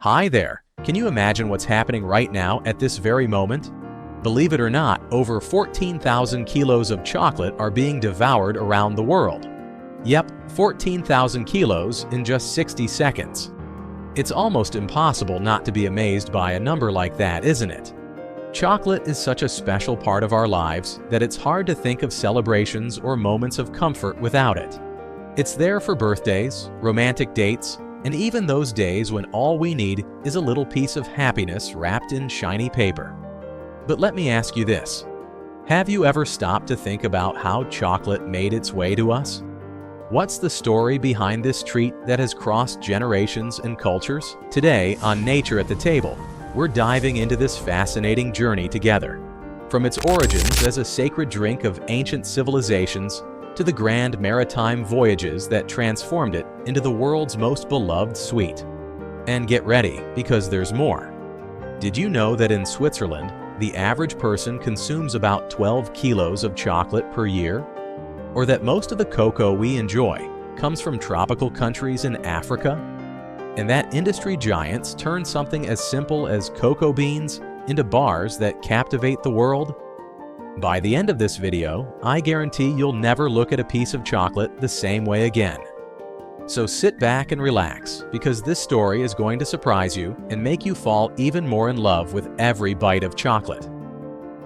Hi there! Can you imagine what's happening right now at this very moment? Believe it or not, over 14,000 kilos of chocolate are being devoured around the world. Yep, 14,000 kilos in just 60 seconds. It's almost impossible not to be amazed by a number like that, isn't it? Chocolate is such a special part of our lives that it's hard to think of celebrations or moments of comfort without it. It's there for birthdays, romantic dates, and even those days when all we need is a little piece of happiness wrapped in shiny paper. But let me ask you this. Have you ever stopped to think about how chocolate made its way to us? What's the story behind this treat that has crossed generations and cultures? Today on Nature at the Table, we're diving into this fascinating journey together. From its origins as a sacred drink of ancient civilizations to the grand maritime voyages that transformed it into the world's most beloved sweet. And get ready, because there's more. Did you know that in Switzerland, the average person consumes about 12 kilos of chocolate per year? Or that most of the cocoa we enjoy comes from tropical countries in Africa? And that industry giants turn something as simple as cocoa beans into bars that captivate the world? By the end of this video, I guarantee you'll never look at a piece of chocolate the same way again. So sit back and relax, because this story is going to surprise you and make you fall even more in love with every bite of chocolate.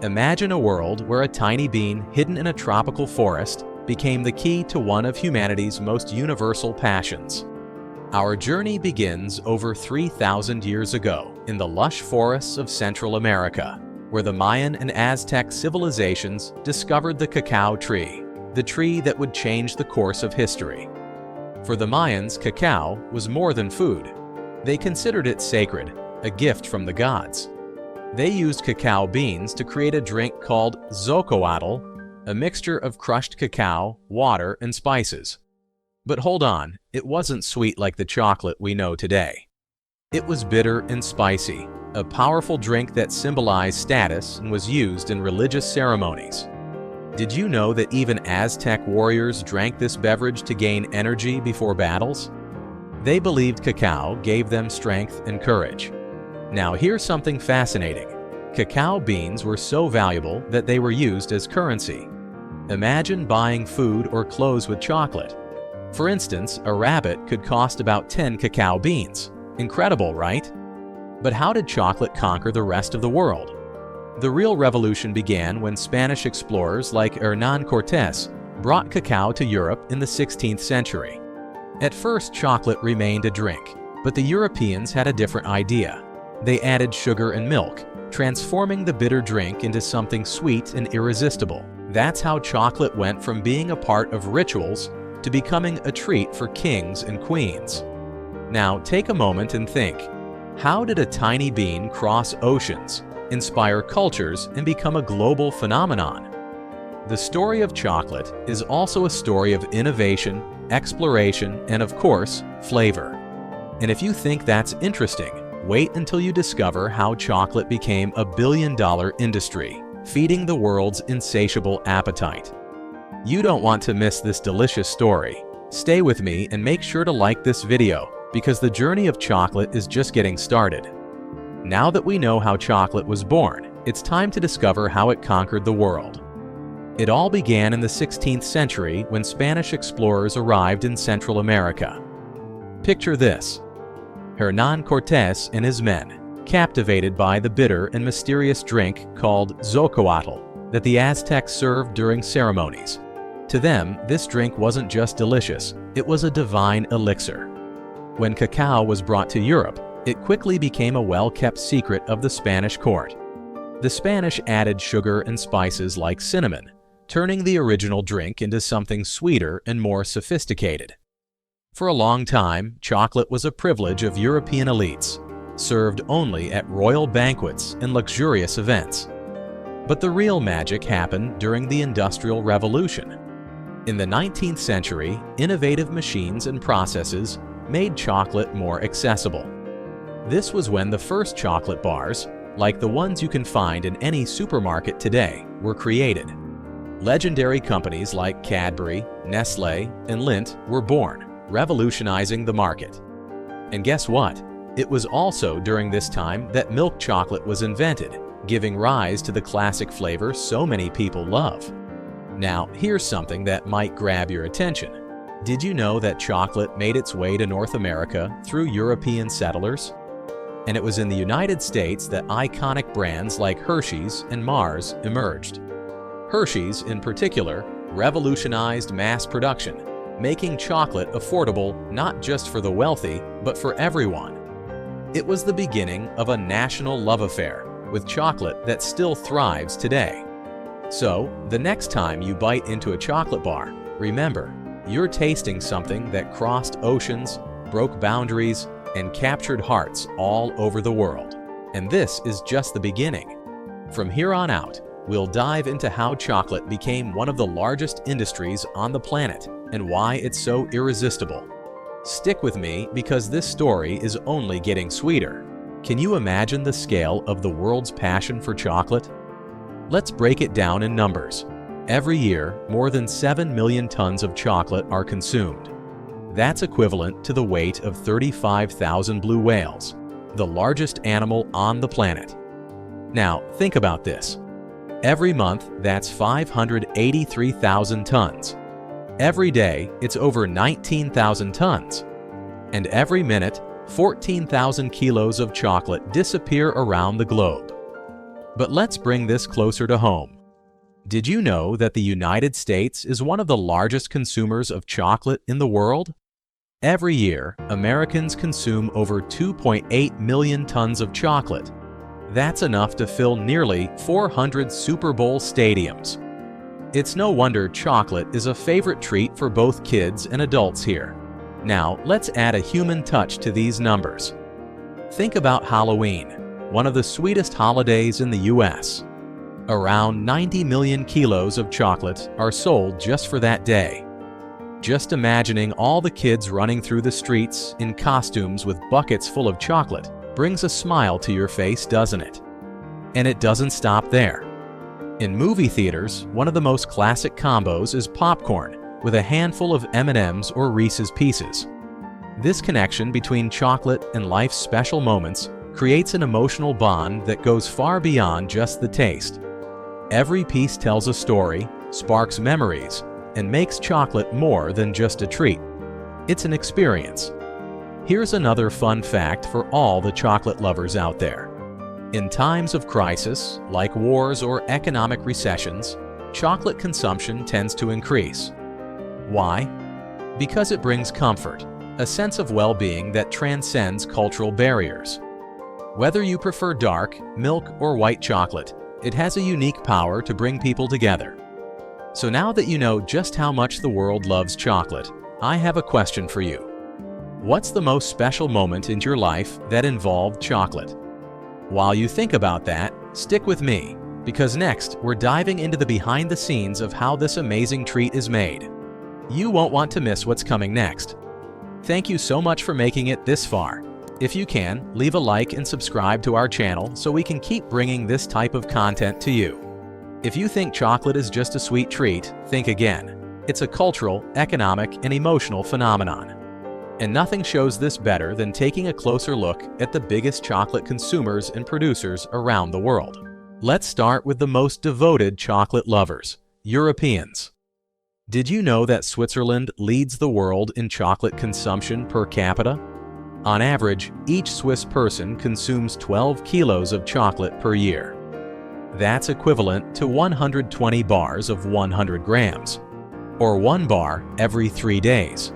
Imagine a world where a tiny bean hidden in a tropical forest became the key to one of humanity's most universal passions. Our journey begins over 3,000 years ago in the lush forests of Central America, where the Mayan and Aztec civilizations discovered the cacao tree, the tree that would change the course of history. For the Mayans, cacao was more than food. They considered it sacred, a gift from the gods. They used cacao beans to create a drink called xocoatl, a mixture of crushed cacao, water, and spices. But hold on, it wasn't sweet like the chocolate we know today. It was bitter and spicy, a powerful drink that symbolized status and was used in religious ceremonies. Did you know that even Aztec warriors drank this beverage to gain energy before battles? They believed cacao gave them strength and courage. Now here's something fascinating. Cacao beans were so valuable that they were used as currency. Imagine buying food or clothes with chocolate. For instance, a rabbit could cost about 10 cacao beans. Incredible, right? But how did chocolate conquer the rest of the world? The real revolution began when Spanish explorers like Hernán Cortés brought cacao to Europe in the 16th century. At first, chocolate remained a drink, but the Europeans had a different idea. They added sugar and milk, transforming the bitter drink into something sweet and irresistible. That's how chocolate went from being a part of rituals to becoming a treat for kings and queens. Now, take a moment and think. How did a tiny bean cross oceans, inspire cultures, and become a global phenomenon? The story of chocolate is also a story of innovation, exploration, and of course, flavor. And if you think that's interesting, wait until you discover how chocolate became a billion-dollar industry, feeding the world's insatiable appetite. You don't want to miss this delicious story. Stay with me and make sure to like this video, because the journey of chocolate is just getting started. Now that we know how chocolate was born, it's time to discover how it conquered the world. It all began in the 16th century when Spanish explorers arrived in Central America. Picture this. Hernán Cortés and his men, captivated by the bitter and mysterious drink called xocoatl that the Aztecs served during ceremonies. To them, this drink wasn't just delicious, it was a divine elixir. When cacao was brought to Europe, it quickly became a well-kept secret of the Spanish court. The Spanish added sugar and spices like cinnamon, turning the original drink into something sweeter and more sophisticated. For a long time, chocolate was a privilege of European elites, served only at royal banquets and luxurious events. But the real magic happened during the Industrial Revolution. In the 19th century, innovative machines and processes made chocolate more accessible. This was when the first chocolate bars, like the ones you can find in any supermarket today, were created. Legendary companies like Cadbury, Nestlé, and Lindt were born, revolutionizing the market. And guess what? It was also during this time that milk chocolate was invented, giving rise to the classic flavor so many people love. Now, here's something that might grab your attention. Did you know that chocolate made its way to North America through European settlers? And it was in the United States that iconic brands like Hershey's and Mars emerged. Hershey's, in particular, revolutionized mass production, making chocolate affordable not just for the wealthy, but for everyone. It was the beginning of a national love affair with chocolate that still thrives today. So, the next time you bite into a chocolate bar, remember, you're tasting something that crossed oceans, broke boundaries, and captured hearts all over the world. And this is just the beginning. From here on out, we'll dive into how chocolate became one of the largest industries on the planet and why it's so irresistible. Stick with me because this story is only getting sweeter. Can you imagine the scale of the world's passion for chocolate? Let's break it down in numbers. Every year, more than 7 million tons of chocolate are consumed. That's equivalent to the weight of 35,000 blue whales, the largest animal on the planet. Now, think about this. Every month, that's 583,000 tons. Every day, it's over 19,000 tons. And every minute, 14,000 kilos of chocolate disappear around the globe. But let's bring this closer to home. Did you know that the United States is one of the largest consumers of chocolate in the world? Every year, Americans consume over 2.8 million tons of chocolate. That's enough to fill nearly 400 Super Bowl stadiums. It's no wonder chocolate is a favorite treat for both kids and adults here. Now, let's add a human touch to these numbers. Think about Halloween, one of the sweetest holidays in the U.S. Around 90 million kilos of chocolate are sold just for that day. Just imagining all the kids running through the streets in costumes with buckets full of chocolate brings a smile to your face, doesn't it? And it doesn't stop there. In movie theaters, one of the most classic combos is popcorn with a handful of M&Ms or Reese's Pieces. This connection between chocolate and life's special moments creates an emotional bond that goes far beyond just the taste. Every piece tells a story, sparks memories, and makes chocolate more than just a treat. It's an experience. Here's another fun fact for all the chocolate lovers out there. In times of crisis, like wars or economic recessions, chocolate consumption tends to increase. Why? Because it brings comfort, a sense of well-being that transcends cultural barriers. Whether you prefer dark, milk, or white chocolate, it has a unique power to bring people together. So now that you know just how much the world loves chocolate, I have a question for you. What's the most special moment in your life that involved chocolate? While you think about that, stick with me, because next we're diving into the behind the scenes of how this amazing treat is made. You won't want to miss what's coming next. Thank you so much for making it this far. If you can, leave a like and subscribe to our channel so we can keep bringing this type of content to you. If you think chocolate is just a sweet treat, think again. It's a cultural, economic, and emotional phenomenon. And nothing shows this better than taking a closer look at the biggest chocolate consumers and producers around the world. Let's start with the most devoted chocolate lovers, Europeans. Did you know that Switzerland leads the world in chocolate consumption per capita? On average, each Swiss person consumes 12 kilos of chocolate per year. That's equivalent to 120 bars of 100 grams, or 1 bar every 3 days.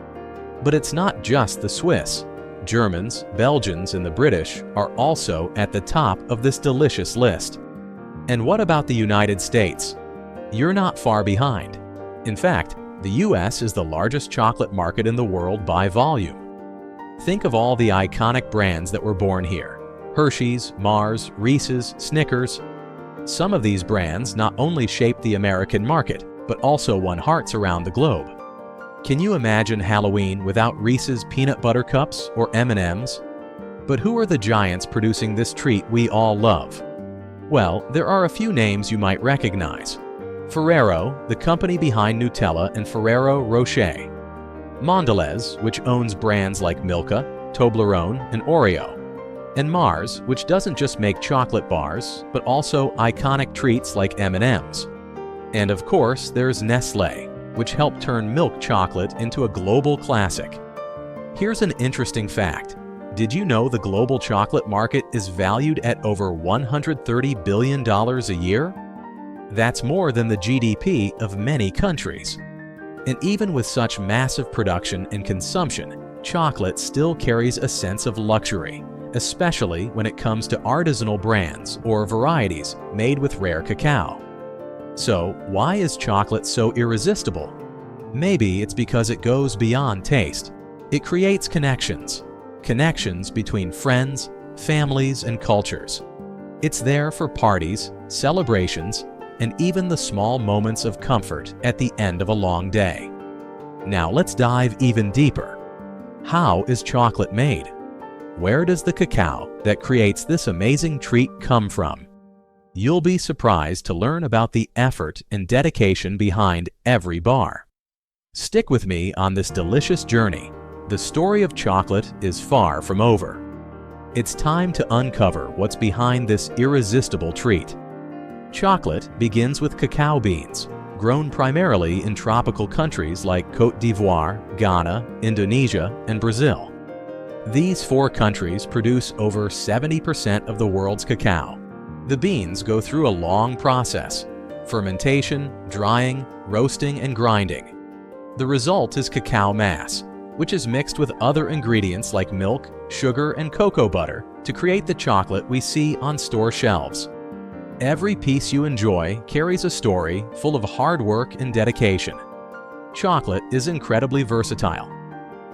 But it's not just the Swiss. Germans, Belgians, and the British are also at the top of this delicious list. And what about the United States? You're not far behind. In fact, the US is the largest chocolate market in the world by volume. Think of all the iconic brands that were born here: Hershey's, Mars, Reese's, Snickers. Some of these brands not only shaped the American market, but also won hearts around the globe. Can you imagine Halloween without Reese's Peanut Butter Cups or M&Ms? But who are the giants producing this treat we all love? Well, there are a few names you might recognize. Ferrero, the company behind Nutella and Ferrero Rocher. Mondelez, which owns brands like Milka, Toblerone, and Oreo. and Mars, which doesn't just make chocolate bars, but also iconic treats like M&Ms. And of course, there's Nestlé, which helped turn milk chocolate into a global classic. Here's an interesting fact. Did you know the global chocolate market is valued at over $130 billion a year? That's more than the GDP of many countries. And even with such massive production and consumption, chocolate still carries a sense of luxury, especially when it comes to artisanal brands or varieties made with rare cacao. So, why is chocolate so irresistible? Maybe it's because it goes beyond taste. It creates connections between friends, families, and cultures. It's there for parties, celebrations, and even the small moments of comfort at the end of a long day. Now let's dive even deeper. How is chocolate made? Where does the cacao that creates this amazing treat come from? You'll be surprised to learn about the effort and dedication behind every bar. Stick with me on this delicious journey. The story of chocolate is far from over. It's time to uncover what's behind this irresistible treat. Chocolate begins with cacao beans, grown primarily in tropical countries like Côte d'Ivoire, Ghana, Indonesia, and Brazil. These 4 countries produce over 70% of the world's cacao. The beans go through a long process: fermentation, drying, roasting, and grinding. The result is cacao mass, which is mixed with other ingredients like milk, sugar, and cocoa butter to create the chocolate we see on store shelves. Every piece you enjoy carries a story full of hard work and dedication. Chocolate is incredibly versatile.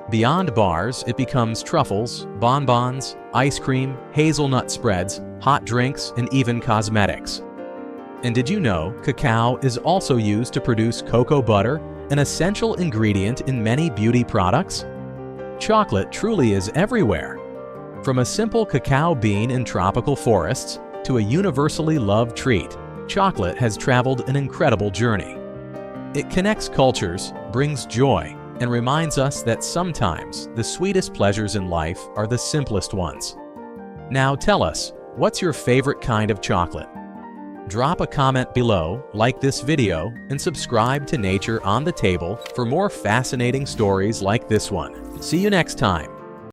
Beyond bars, it becomes truffles, bonbons, ice cream, hazelnut spreads, hot drinks, and even cosmetics. And did you know cacao is also used to produce cocoa butter, an essential ingredient in many beauty products? Chocolate truly is everywhere. From a simple cacao bean in tropical forests to a universally loved treat, chocolate has traveled an incredible journey. It connects cultures, brings joy, and reminds us that sometimes the sweetest pleasures in life are the simplest ones. Now tell us, what's your favorite kind of chocolate? Drop a comment below, like this video, and subscribe to Nature on the Table for more fascinating stories like this one. See you next time.